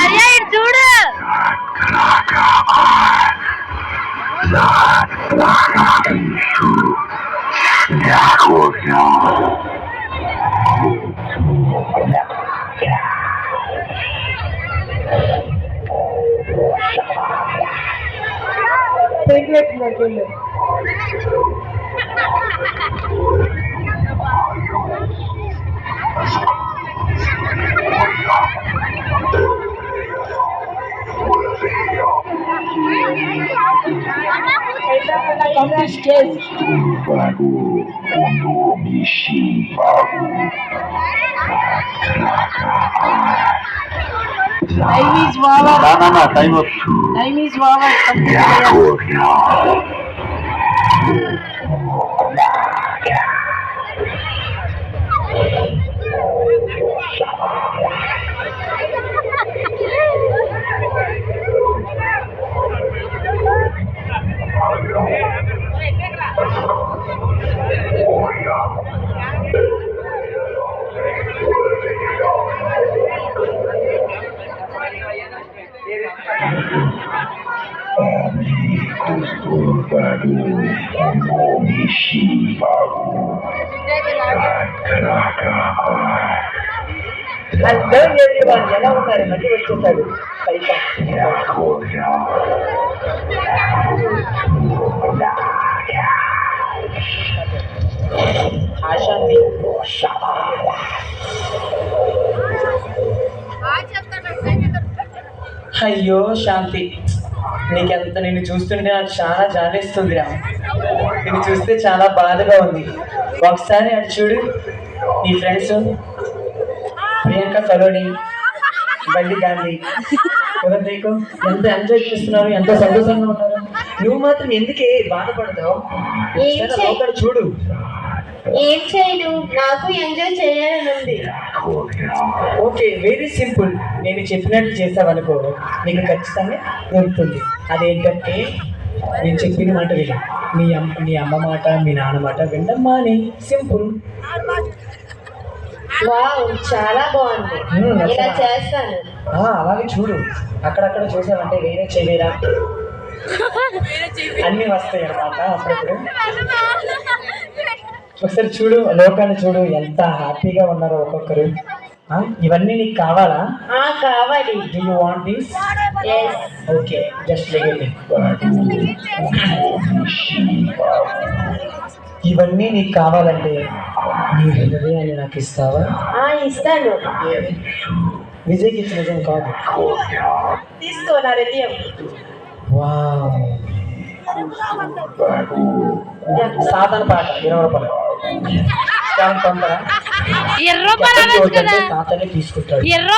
అయ్యా ఇటు చూడు. Time is over. Hello everyone, ఎలా ఉన్నారు? మళ్ళీ వచ్చేసాడు పైసా. ఆశాంతి అయ్యో శాంతి, నీకెంత నిన్ను చూస్తుంటే నాకు చాలా జాలేస్తుందిరా. నిన్ను చూస్తే చాలా బాధగా ఉంది. ఒకసారి అటు చూడు, నీ ఫ్రెండ్స్ ప్రియాంక సలోని, బండి గాంధీ, ఉదయకు ఎంత ఎంజాయ్ చేస్తున్నారు, ఎంత సంతోషంగా ఉన్నారు. నువ్వు మాత్రం ఎందుకే బాధపడతావు? ఒకటి చూడు. ఏం చేయను, నాకు ఎంజాయ్ చేయాలని ఉంది. Okay, very simple. నేను చెప్పినట్టు చేసావనుకో నీకు ఖచ్చితంగా దొరుకుతుంది. అదేంటంటే నేను చెప్పిన మాట విను. మీ అమ్మ మాట, మీ నాన్న మాట వినమ్మా అని. సింపుల్. వావ్, చాలా బాగుంది. ఇలా చేస్తాను. అలాగే చూడు. అక్కడక్కడ చూసావంటే వేరే చెవిరా అన్నీ వస్తాయి అన్నమాట. అప్పుడప్పుడు ఒకసారి చూడు, లోకాన్ని చూడు, ఎంత హ్యాపీగా ఉన్నారో ఒక్కొక్కరు. ఇవన్నీ నీకు కావాలా? కావాలి. Do you want this? Yes. Okay, just leave it. ఇవన్నీ నీకు కావాలంటే నీ హృదయాన్ని నాకు ఇస్తావా? ఇస్తాను. విజయ్కి ఇచ్చిన నిజం కాదు. తీసుకో నా హృదయం. వావ్, సాధారణ పాట 20 రూపాయలు. చాలా తొందర. 20 రూపాయలు తాతనే తీసుకుంటాడు.